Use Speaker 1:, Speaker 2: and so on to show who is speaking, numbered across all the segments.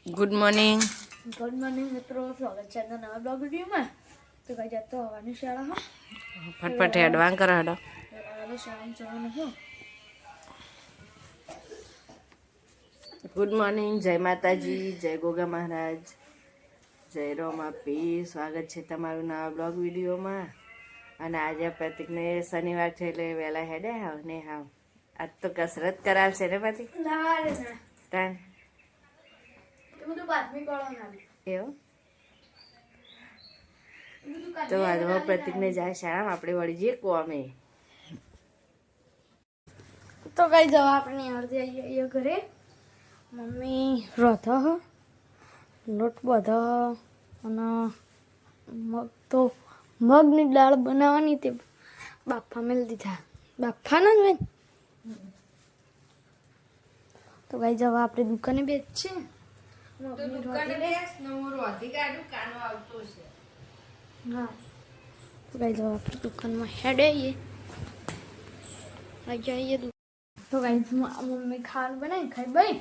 Speaker 1: Good morning
Speaker 2: મિત્રો, સ્વાગત છે આજના નવા બ્લોગ વિડીયોમાં. તો કઈ જતો આવવાની શાળા હા
Speaker 1: ફટફટ એડવાન્સ કરો હેડો.
Speaker 2: શાળામાં જવાનું હો.
Speaker 1: ગુડ મોર્નિંગ, જય માતાજી, જય ગોગા મહારાજ, જય રોમાપી. સ્વાગત છે તમારું નવા બ્લોગ વિડીયોમાં. અને આજે પ્રતિકને શનિવાર છે એટલે વહેલા હેડે હાવ ને હાવ. આજ તો કસરત કરાવશે ને પ્રતિક?
Speaker 2: ના રે ના,
Speaker 1: તાન
Speaker 2: એ બધું બાતમી કરો ના.
Speaker 1: એવું તો આજમાં પ્રતિકને જાય શાળામાં, આપણે વળી જઈએ કોમે.
Speaker 2: તો કઈ જવા આપણે અડધી આવીએ ઘરે. મમ્મી રોધો હ લોટ બધો અને મગની દાળ બનાવવાની તે બાફા મેળ દીધા. બાફા ના જ ભાઈ. તો કઈ જવા આપણે દુકાને બેચ છે. હા, તો કઈ જવા આપણે દુકાનમાં હેડે આવીએ. તો કઈ મમ્મી ખાવાનું બનાવી ખાઈ ભાઈ.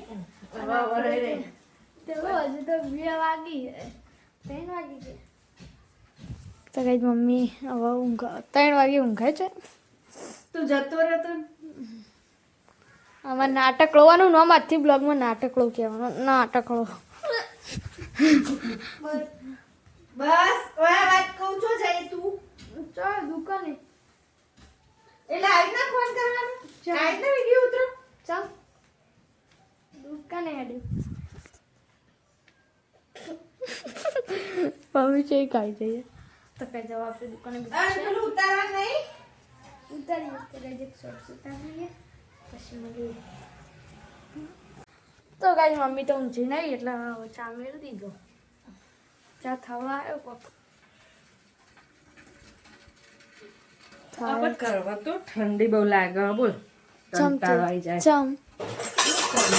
Speaker 2: ચલો હજુ તો 2 વાગી 3 વાગી છે. તો કઈ મમ્મી હવે 3 વાગે ઊંઘાય છે.
Speaker 1: તું જતો રહેતો
Speaker 2: આમાં નાટક લોવાનું નામ આજથી બ્લોગમાં નાટક લો કહેવાનું. નાટક લો
Speaker 1: બસ વાત કહું છો જાય તું
Speaker 2: ચાલ દુકાને.
Speaker 1: એટલે આજના ફોન કરવાનો, આજના વિડિયો ઉતરો.
Speaker 2: ચાલ દુકાને હેડે. મમ્મી છે ખાઈ જઈએ. તો કઈ જવા આપણે દુકાને
Speaker 1: ઉતારવા નહીં.
Speaker 2: ઉતારીએ તો કઈ એક શોર્ટ્સ ઉતારીએ પછી મળીએ. તો કઈ મમ્મી તો ઊંઘી નહીં એટલે ચા મેળ દીધો. ચા થવા આવ્યો કોક
Speaker 1: આપણે કરવા તો ઠંડી બહુ લાગે બોલ. કંટાળો આવી જાય.
Speaker 2: ચમ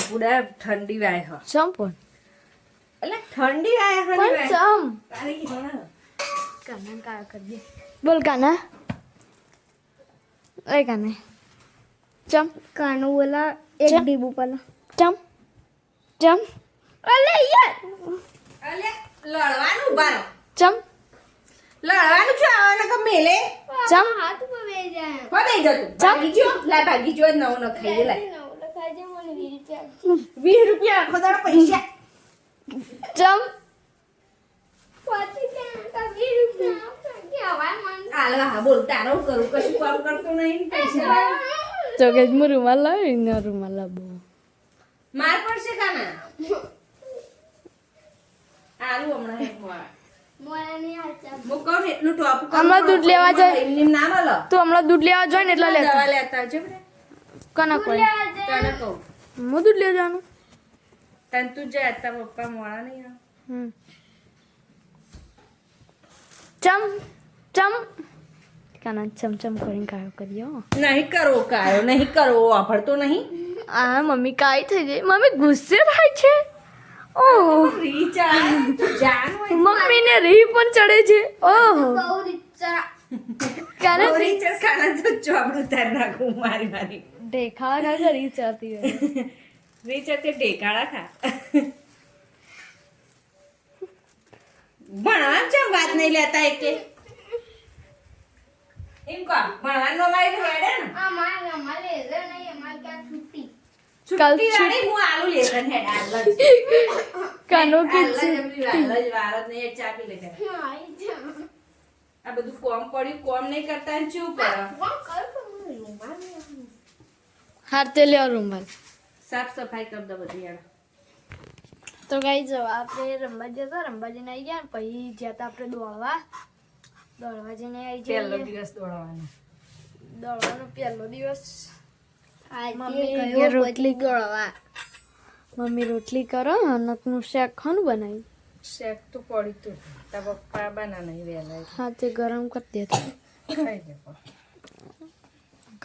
Speaker 1: પૂરા ઠંડી વાય હ.
Speaker 2: ચમ પણ
Speaker 1: એટલે ઠંડી વાય હ
Speaker 2: પણ ચમ
Speaker 1: તારી ઘણા
Speaker 2: કાના કા કરી દે. બોલ કાના. એ કાને ચમ કાનો બોલા એક ડીબુ પાલા ચમ ચમ અલે યાર
Speaker 1: અલે લડવાનું બારો
Speaker 2: ચમ
Speaker 1: લડવાનું છે આને કે મેલે
Speaker 2: ચમ હાથ પર બે જાય
Speaker 1: હો દઈ જતું ભાગી જો લા ભાગી જો નવ ન ખાઈ લે 20 રૂપિયા આખો દાડો પૈસા
Speaker 2: ચમ
Speaker 1: આલા હા બોલ તારો કરું કશું કામ કરતો નહીં પૈસા
Speaker 2: તો કે હું રૂમાલ લાવી ને રૂમાલ લાવો
Speaker 1: માર પડશે કાના આલુ હમણાં એક મોળા મો કહું ને એટલું ટોપ
Speaker 2: હમણાં દૂધ લેવા જાય.
Speaker 1: એમને નામ આલો
Speaker 2: તું હમણાં દૂધ લેવા જોઈ ને એટલે
Speaker 1: દવા
Speaker 2: લેતા
Speaker 1: લેતા આવજો બેટા
Speaker 2: કના કોઈ
Speaker 1: તને કહું
Speaker 2: હું દૂધ લેવા જવાનું.
Speaker 1: તને તું જાય તારા પપ્પા મોળા નહીં આવે
Speaker 2: ચમ ચમ કાના ચમચમ કરીને કાયો કર્યો.
Speaker 1: નહીં કરો કાયો નહીં કરો વાપરતો નહીં
Speaker 2: આ મમ્મી કાઈ થઈ જાય. મમ્મી ગુસ્સે થાય છે. ઓહો મમ્મીને રીહ પણ ચડે છે. ઓહો કાના ઢેખાડા ખા રીહ ચડતી હોય.
Speaker 1: ઢેકાળા ખા ભણવા ચમ વાત નહીં લેતા એકે એમ કહો ભણવાનો વાય હેડે ને છુટ્ટી વાળી હું આલુ લેસન હેડ આલજ
Speaker 2: કાનો કે
Speaker 1: આલજ વારદ ને ચા પી લે આ બધું કોમ પડ્યું કોમ નહીં કરતા ને શું કરો
Speaker 2: હાર તે લે રૂમાલ.
Speaker 1: સાફ સફાઈ કર દો બધી યાર
Speaker 2: તો કઈ જવા આપણે રંબા જતા રંબા જઈને આવી ગયા. પછી જ્યાં આપણે દોડવા જઈને આવી
Speaker 1: પહેલો
Speaker 2: જઈએ.
Speaker 1: દિવસ દોડવાનો
Speaker 2: પહેલો દિવસ. મમ્મી રોટલી ગળવા મમ્મી રોટલી કરો અનકનું શાક ખાનું બનાવ્યું.
Speaker 1: શેક તો પડી તું તારા પપ્પા બના નહીં વહેલા
Speaker 2: હા તે ગરમ કરી દેતા
Speaker 1: ખાઈ લે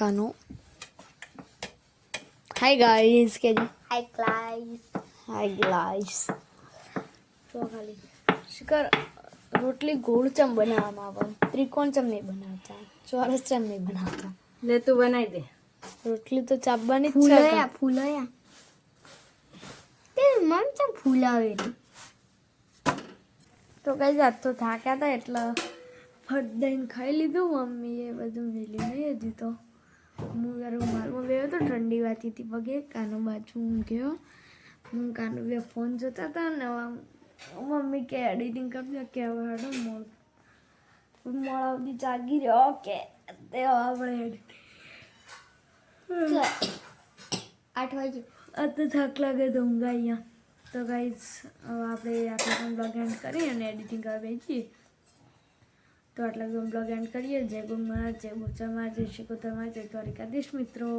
Speaker 2: કાનો. હાય ગાઈસ કેજો હાય ગાઈસ તો ખાલી શિકર રોટલી ગોળ ચમ બનાવવામાં આવે. ત્રિકોણ ચમ નહીં બનાવતા, ચોરસ ચમ નહીં બનાવતા.
Speaker 1: લે તું બનાવી દે
Speaker 2: રોટલી તો ચાપવાની જ છે. ફૂલયા તે મન છે ફૂલાવેલી. તો કઈ જાત તો થાક્યા હતા એટલે ફટ દઈને ખાઈ લીધું. મમ્મીએ બધું મેલી નહીં હજી તો. હું રૂમાલમાં ગયો તો ઠંડી વાતી હતી પગે. કાનો બાજુ ઊંઘ્યો. હું કાનો બે ફોન જોતા હતા ને મમ્મી કે એડિટિંગ કરજો કે હવે હેડો મોડા સુધી જાગી રહ્યો કે તે આપણે એડિટિંગ 8 વાગે તો થાક લાગે તો ઊંઘ અહીંયા. તો ગાઈઝ હવે આપણે આટલા પણ બ્લોગ એન્ડ કરીએ અને એડિટિંગ કરવા બેસીએ. તો આટલા બ્લોગ એન્ડ કરીએ. જય ગુરુ મહારાજ, જય બોચામાં, જય શ્રી કોતરમાં, જય દ્વારિકાધીશ મિત્રો.